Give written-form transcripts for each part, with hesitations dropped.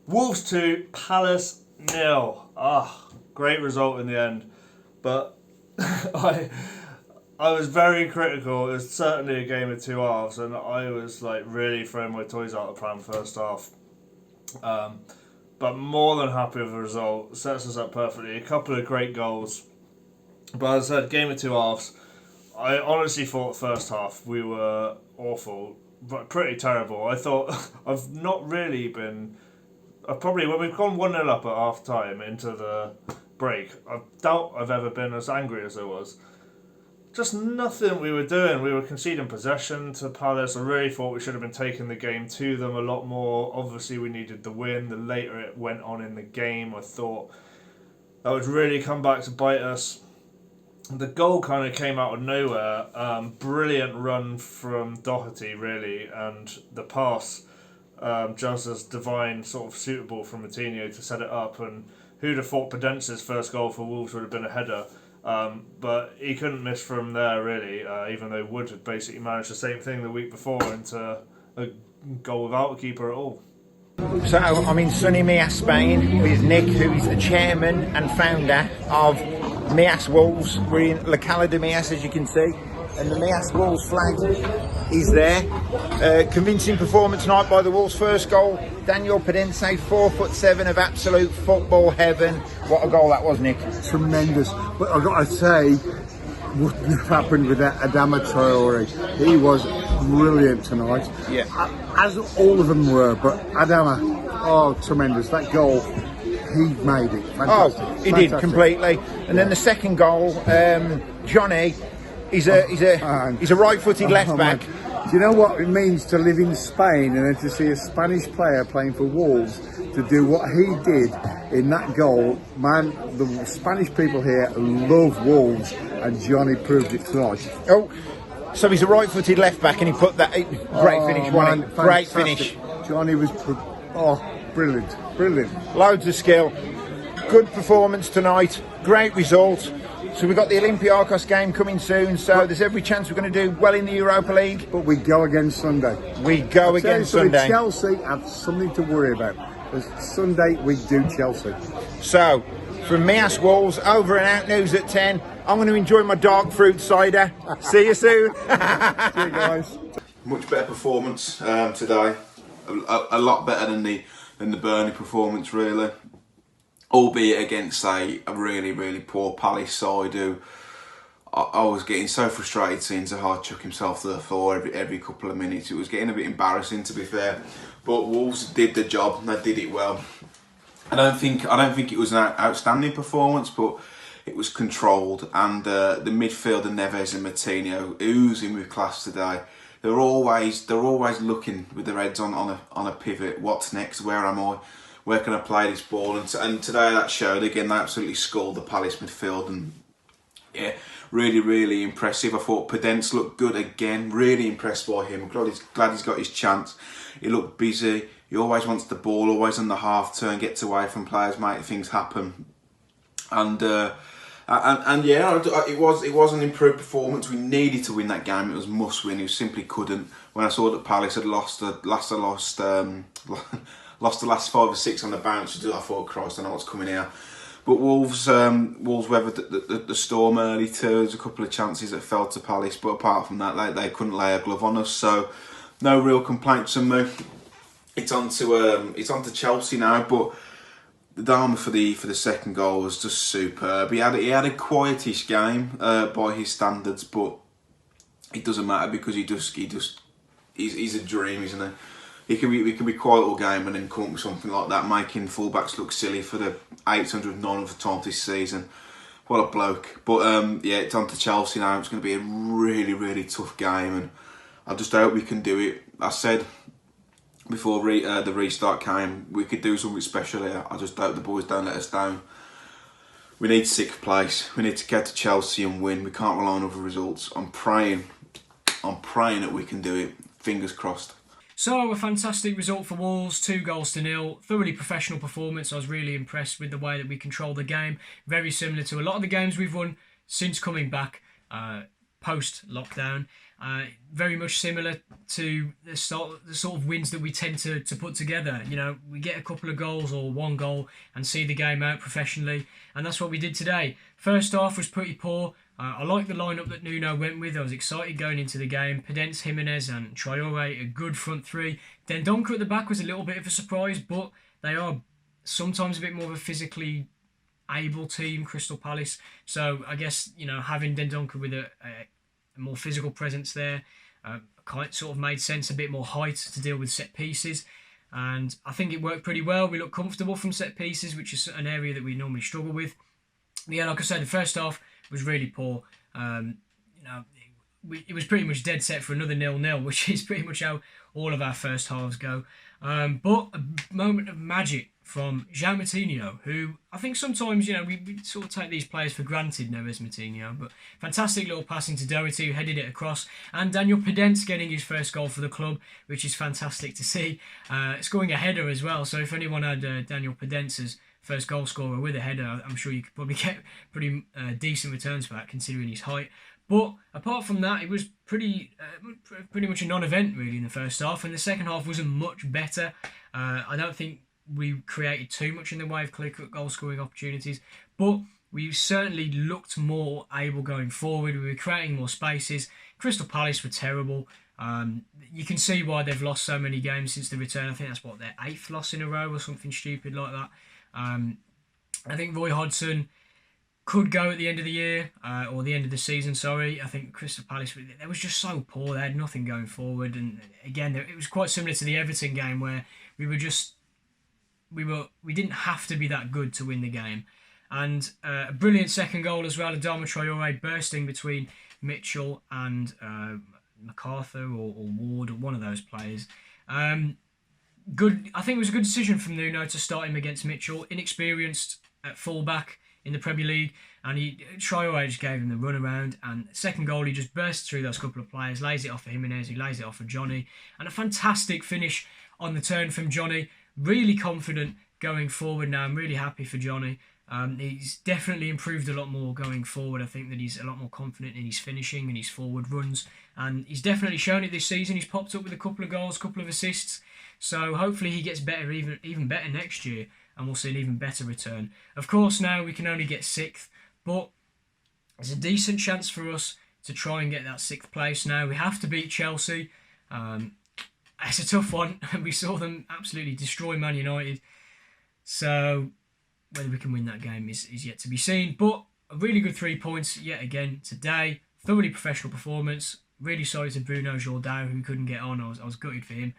Wolves 2, Palace 0. Great result in the end. But I was very critical. It was certainly a game of two halves, and I was like really throwing my toys out the pram first half. But more than happy with the result. Sets us up perfectly. A couple of great goals. But as I said, game of two halves. I honestly thought first half we were awful, but pretty terrible. I thought I've not really been. Probably when we've gone 1-0 up at half time into the break, I doubt I've ever been as angry as I was. Just nothing we were doing. We were conceding possession to Palace. I really thought we should have been taking the game to them a lot more. Obviously, we needed the win. The later it went on in the game, I thought that would really come back to bite us. The goal kind of came out of nowhere. Brilliant run from Doherty, really, and the pass just as divine, sort of suitable from Moutinho to set it up. And who'd have thought Podence's first goal for Wolves would have been a header? But he couldn't miss from there, really, even though Wood had basically managed the same thing the week before into a goal without a keeper at all. So I'm in sunny Mias, Spain with Nick, who is the chairman and founder of Mias Wolves. We're in La Cala de Mias, as you can see, and the Mias Wolves flag is there. Convincing performance tonight by the Wolves. First goal, Daniel Podence, 4'7" of absolute football heaven. What a goal that was, Nick. Tremendous. But I've got to say, wouldn't have happened without Adama Traore. He was brilliant tonight. Yeah. As all of them were, but Adama, tremendous. That goal, he made it. Fantastic. He did completely. And then the second goal, Johnny, he's a right-footed left back. Do you know what it means to live in Spain and then to see a Spanish player playing for Wolves to do what he did in that goal? Man, the Spanish people here love Wolves, and Johnny proved it tonight. So he's a right-footed left back, and he put that great finish, wasn't it? Great finish. Johnny was brilliant. Loads of skill. Good performance tonight. Great result. So we've got the Olympiacos game coming soon, so there's every chance we're going to do well in the Europa League. But we go again Sunday. Sunday. Chelsea have something to worry about. Because Sunday we do Chelsea. So, from Mias Wolves, over and out, news at 10. I'm going to enjoy my dark fruit cider. See you soon. See you guys. Much better performance today. A lot better than the Burnley performance, really. Albeit against a really, really poor Palace side who I was getting so frustrated seeing Zaha chuck himself to the floor every couple of minutes. It was getting a bit embarrassing, to be fair. But Wolves did the job and they did it well. I don't think it was an outstanding performance, but it was controlled. And the midfielder Neves and Moutinho oozing with class today. They're always looking with their heads on a pivot. What's next? Where am I? Where can I play this ball? And today that showed again. They absolutely scored the Palace midfield, and yeah, really, really impressive. I thought Podence looked good again. Really impressed by him. Glad he's got his chance. He looked busy. He always wants the ball. Always on the half turn. Gets away from players. Make things happen. And yeah, it was an improved performance. We needed to win that game. It was must win. We simply couldn't. When I saw that Palace had lost the last 5 or 6 on the bounce, I thought, Christ, I know what's coming here. But Wolves weathered the storm early too. There's a couple of chances that fell to Palace, but apart from that, they couldn't lay a glove on us. So no real complaints from me. It's on to Chelsea now, but the Dharma for the second goal was just superb. He had a quietish game by his standards, but it doesn't matter because he's a dream, isn't he? He can be quiet all game and then come up with something like that, making fullbacks look silly for the 809th time this season. What a bloke. But yeah, it's on to Chelsea now. It's going to be a really, really tough game, and I just hope we can do it. I said before the restart came, we could do something special here. I just hope the boys don't let us down. We need 6th place. We need to get to Chelsea and win. We can't rely on other results. I'm praying that we can do it. Fingers crossed. So, a fantastic result for Wolves, 2-0. Thoroughly professional performance. I was really impressed with the way that we controlled the game. Very similar to a lot of the games we've won since coming back post-lockdown. Very much similar to the sort of wins that we tend to put together. You know, we get a couple of goals or one goal and see the game out professionally, and that's what we did today. First half was pretty poor. I like the lineup that Nuno went with. I was excited going into the game. Podence, Jimenez and Traore, a good front three. Dendoncker at the back was a little bit of a surprise, but they are sometimes a bit more of a physically able team, Crystal Palace. So I guess, you know, having Dendoncker with a more physical presence there sort of made sense, a bit more height to deal with set pieces. And I think it worked pretty well. We looked comfortable from set pieces, which is an area that we normally struggle with. But yeah, like I said, the first half was really poor. You know, it was pretty much dead set for another 0-0, which is pretty much how all of our first halves go. But a moment of magic from João Moutinho, who I think sometimes, you know, we sort of take these players for granted, Neves Moutinho, but fantastic little passing to Doherty, who headed it across, and Daniel Podence getting his first goal for the club, which is fantastic to see. Scoring a header as well, so if anyone had Daniel Podence's first goal scorer with a header, I'm sure you could probably get pretty decent returns for that, considering his height. But apart from that, it was pretty much a non-event really in the first half, and the second half wasn't much better. I don't think we created too much in the way of clear-cut goal-scoring opportunities, but we certainly looked more able going forward. We were creating more spaces. Crystal Palace were terrible. You can see why they've lost so many games since the return. I think that's their 8th loss in a row or something stupid like that. I think Roy Hodgson could go at the end of the year, or the end of the season, sorry. I think Crystal Palace, they was just so poor. They had nothing going forward. And again, it was quite similar to the Everton game where we didn't have to be that good to win the game. And a brilliant second goal as well. Adama Traore bursting between Mitchell and MacArthur or Ward, or one of those players. Good. I think it was a good decision from Nuno to start him against Mitchell, inexperienced at fullback in the Premier League, and Traore just gave him the run around. And second goal, he just bursts through those couple of players, lays it off for Jimenez, who lays it off for Johnny, and a fantastic finish on the turn from Johnny. Really confident going forward now. I'm really happy for Johnny. He's definitely improved a lot more going forward. I think that he's a lot more confident in his finishing and his forward runs, and he's definitely shown it this season. He's popped up with a couple of goals, couple of assists, so hopefully he gets better, even better next year, and we'll see an even better return. Of course, now we can only get 6th, but there's a decent chance for us to try and get that 6th place now. We have to beat Chelsea. It's a tough one. We saw them absolutely destroy Man United. So whether we can win that game is yet to be seen. But a really good 3 points yet again today. Thoroughly professional performance. Really sorry to Bruno Jordão, who couldn't get on. I was gutted for him.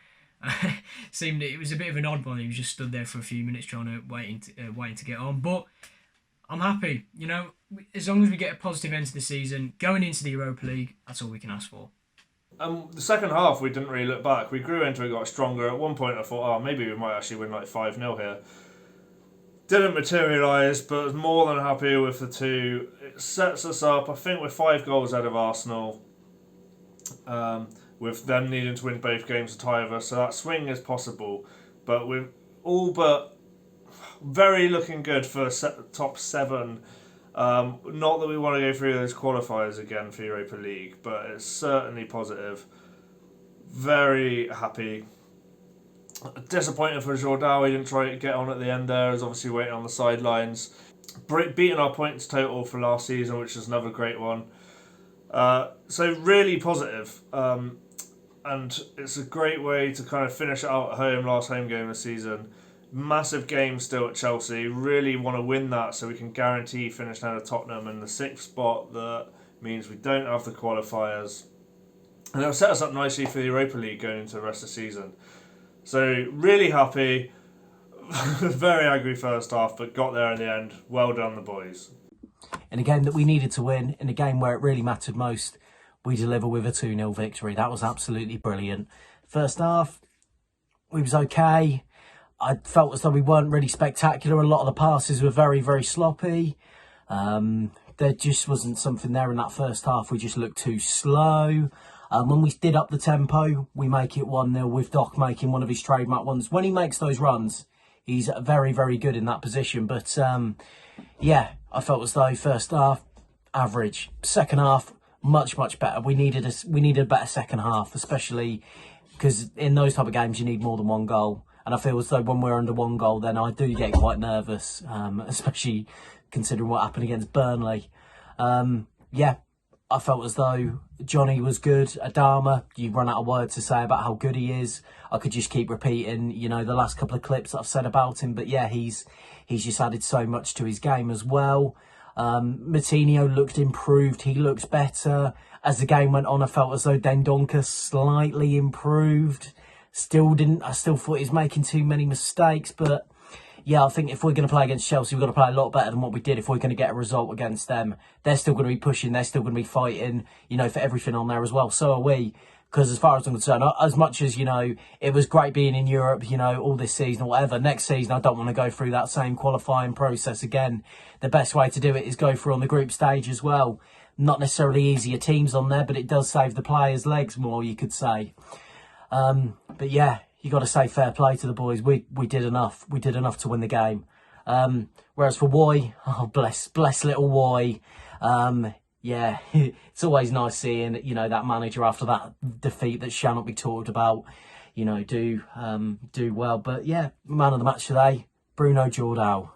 Seemed it was a bit of an odd one. He was just stood there for a few minutes trying to waiting to get on. But I'm happy. You know, as long as we get a positive end to the season, going into the Europa League, that's all we can ask for. The second half, we didn't really look back. We grew into it, got stronger. At one point, I thought, maybe we might actually win like 5-0 here. Didn't materialise, but was more than happy with the 2. It sets us up, I think, with 5 goals out of Arsenal, with them needing to win both games to tie us. So that swing is possible, but we're all but very looking good for top 7. Not that we want to go through those qualifiers again for Europa League, but it's certainly positive. Very happy. Disappointed for Jordão. He didn't try to get on at the end there. He was obviously waiting on the sidelines. Beating our points total for last season, which is another great one. So really positive. And it's a great way to kind of finish it out at home, last home game of the season. Massive game still at Chelsea. Really want to win that so we can guarantee finishing out of Tottenham in the 6th spot. That means we don't have the qualifiers. And it'll set us up nicely for the Europa League going into the rest of the season. So really happy. Very angry first half, but got there in the end. Well done, the boys. In a game that we needed to win, in a game where it really mattered most, we deliver with a 2-0 victory. That was absolutely brilliant. First half, we was okay. I felt as though we weren't really spectacular. A lot of the passes were very, very sloppy. There just wasn't something there in that first half. We just looked too slow. When we did up the tempo, we make it 1-0 with Doc making one of his trademark ones. When he makes those runs, he's very, very good in that position. But yeah, I felt as though first half, average. Second half, much better. We needed a better second half, especially because in those type of games you need more than one goal. And I feel as though when we're under one goal, then I do get quite nervous, especially considering what happened against Burnley. Yeah, I felt as though Johnny was good. Adama, you run out of words to say about how good he is. I could just keep repeating, you know, the last couple of clips that I've said about him. But yeah, he's just added so much to his game as well. Moutinho looked improved. He looked better. As the game went on, I felt as though Dendoncker slightly improved. I still thought he was making too many mistakes, but yeah, I think if we're going to play against Chelsea, we've got to play a lot better than what we did if we're going to get a result against them. They're still going to be pushing, they're still going to be fighting, you know, for everything on there as well. So are we. Because as far as I'm concerned, as much as, you know, it was great being in Europe, you know, all this season or whatever, next season I don't want to go through that same qualifying process again. The best way to do it is go through on the group stage as well. Not necessarily easier teams on there, but it does save the players' legs more, you could say. But yeah, you got to say fair play to the boys. We did enough. We did enough to win the game. Whereas for Woy, oh bless little Woy. Yeah, it's always nice seeing, you know, that manager after that defeat that shall not be talked about, you know, do well. But yeah, man of the match today, Bruno Jordao.